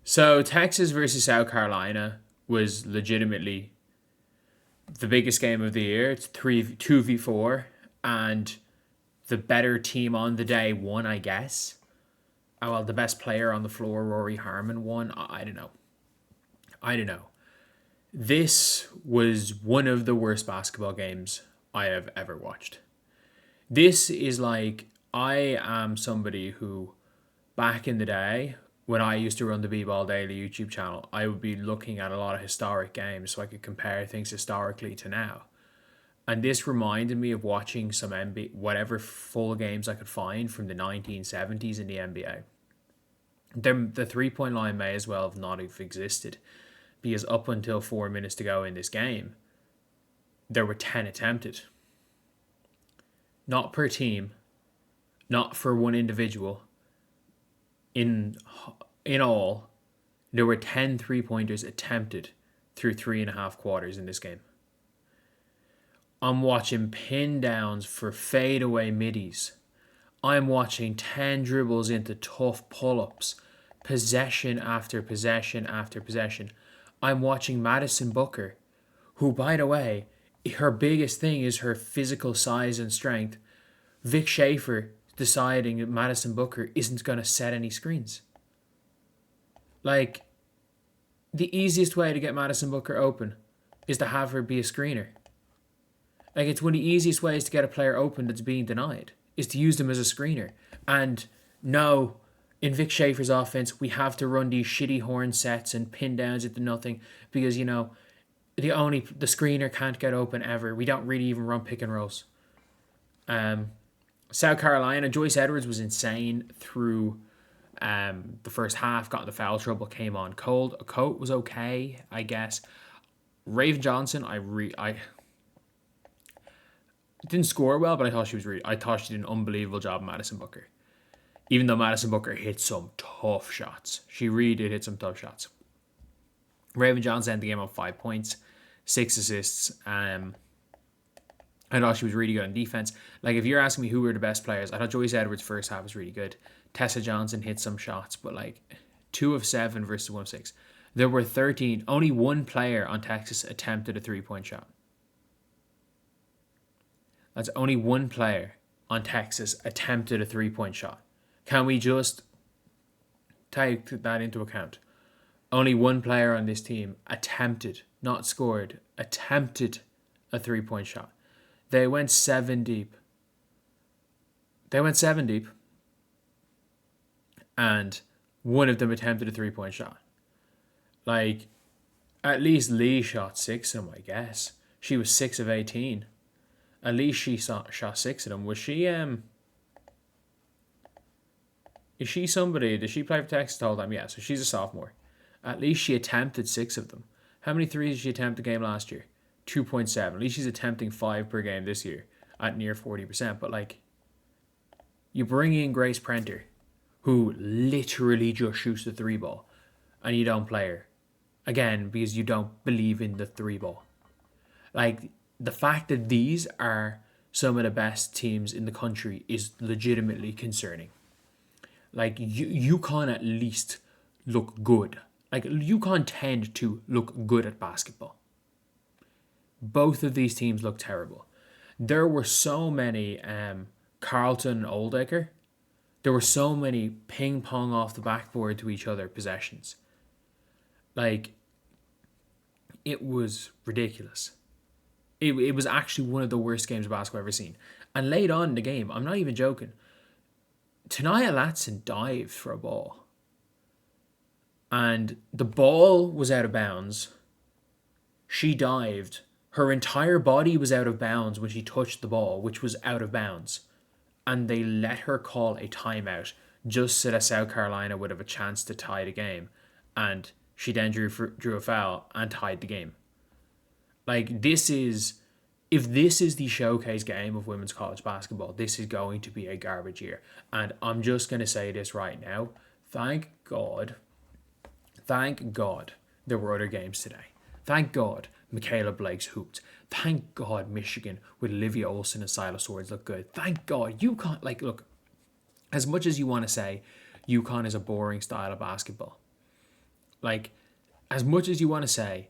So Texas versus South Carolina was legitimately the biggest game of the year. It's 2v4, and the better team on the day won, I guess. Oh, well, the best player on the floor, Rory Harmon, won. I don't know. I don't know. This was one of the worst basketball games I have ever watched. This is like, I am somebody who, back in the day, when I used to run the BBALL Daily YouTube channel, I would be looking at a lot of historic games so I could compare things historically to now. And this reminded me of watching some NBA, whatever full games I could find from the 1970s in the NBA. The 3 point line may as well have not have existed, because up until 4 minutes to go in this game, there were 10 attempted. Not per team, not for one individual. In all, there were 10 3-pointers attempted through 3.5 quarters in this game. I'm watching pin downs for fadeaway middies. I'm watching 10 dribbles into tough pull-ups, possession after possession after possession. I'm watching Madison Booker, who, by the way, her biggest thing is her physical size and strength. Vic Schaefer deciding that Madison Booker isn't going to set any screens. Like, the easiest way to get Madison Booker open is to have her be a screener. Like, it's one of the easiest ways to get a player open that's being denied, is to use them as a screener. And no, in Vic Schaefer's offense, we have to run these shitty horn sets and pin downs into nothing because, the screener can't get open ever. We don't really even run pick and rolls. South Carolina, Joyce Edwards was insane through the first half, got into foul trouble, came on cold. A coat was okay, I guess. Raven Johnson, I didn't score well, but I thought she did an unbelievable job, Madison Booker. Even though Madison Booker hit some tough shots. She really did hit some tough shots. Raven Johnson ended the game on 5 points, 6 assists. I thought she was really good on defense. Like, if you're asking me who were the best players, I thought Joyce Edwards' first half was really good. Tessa Johnson hit some shots, but 2 of 7 versus 1 of 6. There were 13. Only one player on Texas attempted a 3-point shot. That's only one player on Texas attempted a 3-point shot. Can we just take that into account? Only one player on this team attempted, not scored, attempted a 3-point shot. They went 7 deep. And one of them attempted a 3-point shot. At least Lee shot 6 of them, I guess. She was 6 of 18. At least she shot 6 of them. Was she, is she somebody, did she play for Texas the whole time? Yeah, so she's a sophomore. At least she attempted 6 of them. How many threes did she attempt a game last year? 2.7. At least she's attempting 5 per game this year at near 40%. But you bring in Grace Prenter, who literally just shoots the 3 ball, and you don't play her. Again, because you don't believe in the 3 ball. The fact that these are some of the best teams in the country is legitimately concerning. UConn at least look good. UConn tend to look good at basketball. Both of these teams look terrible. There were so many Carlton and Oldacre. There were so many ping pong off the backboard to each other possessions. It was ridiculous. It was actually one of the worst games of basketball I've ever seen. And late on in the game, I'm not even joking, Tanaya Latson dived for a ball. And the ball was out of bounds. She dived. Her entire body was out of bounds when she touched the ball, which was out of bounds. And they let her call a timeout just so that South Carolina would have a chance to tie the game. And she then drew a foul and tied the game. If this is the showcase game of women's college basketball, this is going to be a garbage year. And I'm just going to say this right now. Thank God there were other games today. Thank God Michaela Blake's hooped. Thank God Michigan with Olivia Olsen and Silas Swords look good. Thank God. UConn, look, as much as you want to say UConn is a boring style of basketball, Like, as much as you want to say,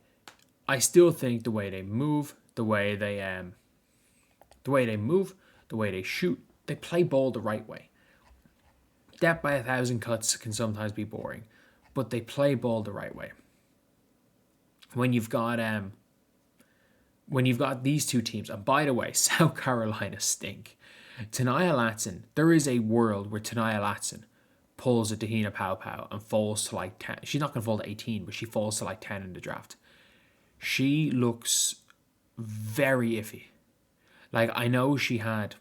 I still think the way they move, the way they move, the way they shoot, they play ball the right way. Death by 1,000 cuts can sometimes be boring, but they play ball the right way. When you've got these two teams, and by the way, South Carolina stink. Tania Latson, there is a world where Tania Latson pulls a Tahina Pau and falls to like 10. She's not going to fall to 18, but she falls to like 10 in the draft. She looks very iffy. Like, I know she had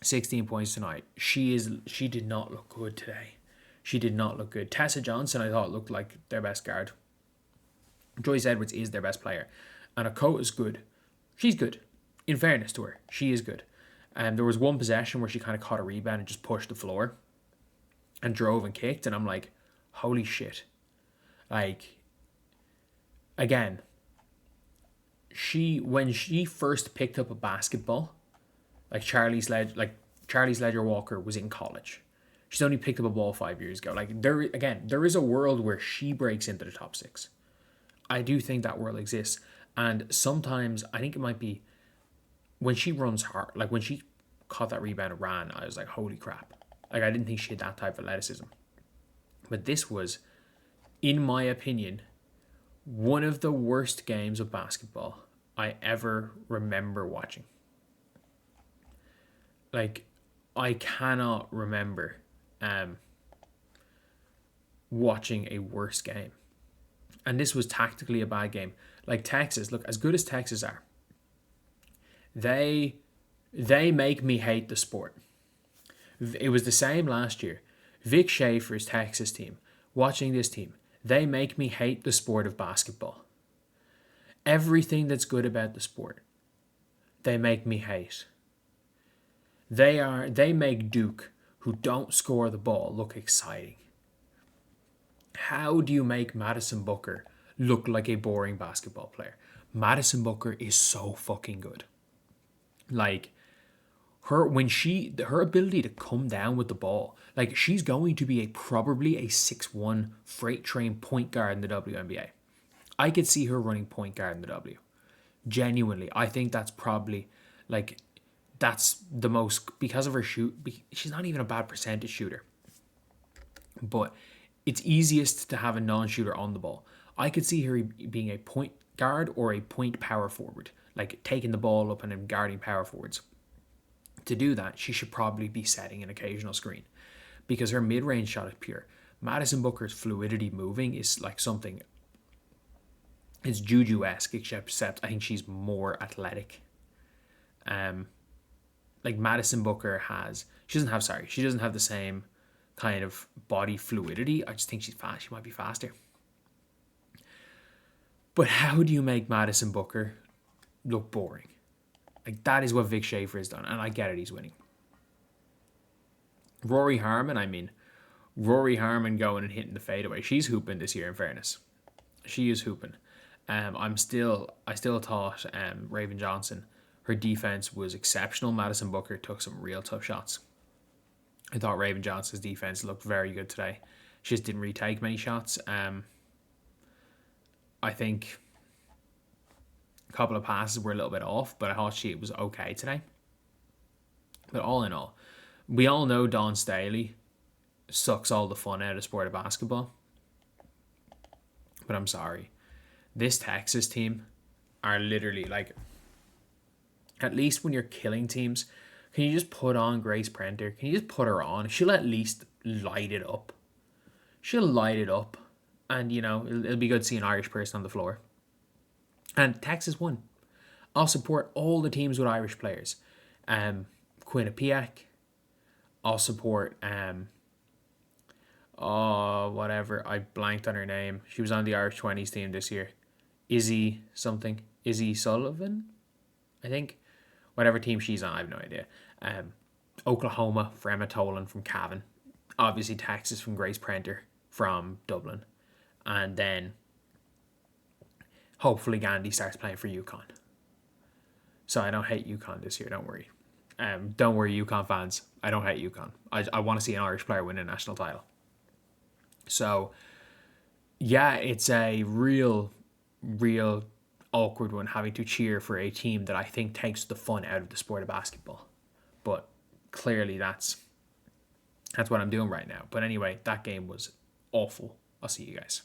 16 points tonight. She did not look good today. She did not look good. Tessa Johnson, I thought, looked like their best guard. Joyce Edwards is their best player. And Okota is good. She's good. In fairness to her, she is good. And there was one possession where she kind of caught a rebound and just pushed the floor and drove and kicked. And I'm like, holy shit. Like, again, when she first picked up a basketball, like Charlie's Ledger Walker was in college. She's only picked up a ball 5 years ago. Like, there is a world where she breaks into the top 6. I do think that world exists. And sometimes I think it might be when she runs hard, like when she caught that rebound and ran, I was like, holy crap. Like, I didn't think she had that type of athleticism. But this was, in my opinion, one of the worst games of basketball I ever remember watching. Like, I cannot remember watching a worse game. And this was tactically a bad game. Like, Texas, look, as good as Texas are, they make me hate the sport. It was the same last year. Vic Schaefer's Texas team, watching this team, they make me hate the sport of basketball. Everything that's good about the sport, they make me hate. They make Duke, who don't score the ball, look exciting. How do you make Madison Booker look like a boring basketball player? Madison Booker is so fucking good. Like, her ability to come down with the ball, like, she's going to be probably a 6'1" freight train point guard in the WNBA. I could see her running point guard in the W. Genuinely, I think that's probably, like, that's the most, because of her shoot, she's not even a bad percentage shooter. But it's easiest to have a non-shooter on the ball. I could see her being a point guard or a point power forward, like taking the ball up and then guarding power forwards. To do that, she should probably be setting an occasional screen because her mid-range shot is pure. Madison Booker's fluidity moving is like something, it's Juju-esque, except I think she's more athletic. Like Madison Booker she doesn't have the same kind of body fluidity. I just think she's fast. She might be faster. But how do you make Madison Booker look boring? Like, that is what Vic Schaefer has done, and I get it, he's winning. Rory Harmon going and hitting the fadeaway. She's hooping this year, in fairness. She is hooping. I still thought Raven Johnson, her defense was exceptional. Madison Booker took some real tough shots. I thought Raven Johnson's defense looked very good today. She just didn't really take many shots. I think a couple of passes were a little bit off, but I thought she was okay today. But all in all, we all know Dawn Staley sucks all the fun out of the sport of basketball. But I'm sorry. This Texas team are literally like, at least when you're killing teams, can you just put on Grace Prenter? Can you just put her on? She'll at least light it up. She'll light it up. And, you know, it'll be good to see an Irish person on the floor. And Texas won. I'll support all the teams with Irish players. Quinnipiac. I'll support, whatever. I blanked on her name. She was on the Irish 20s team this year. Izzy Sullivan, I think. Whatever team she's on, I have no idea. Oklahoma for Emma Tolan from Cavan. Obviously Texas from Grace Prenter from Dublin. And then hopefully Gandhi starts playing for UConn. So I don't hate UConn this year, don't worry. Don't worry, UConn fans. I don't hate UConn. I want to see an Irish player win a national title. So, yeah, it's a real awkward one having to cheer for a team that I think takes the fun out of the sport of basketball. But clearly that's what I'm doing right now. But anyway, that game was awful. I'll see you guys.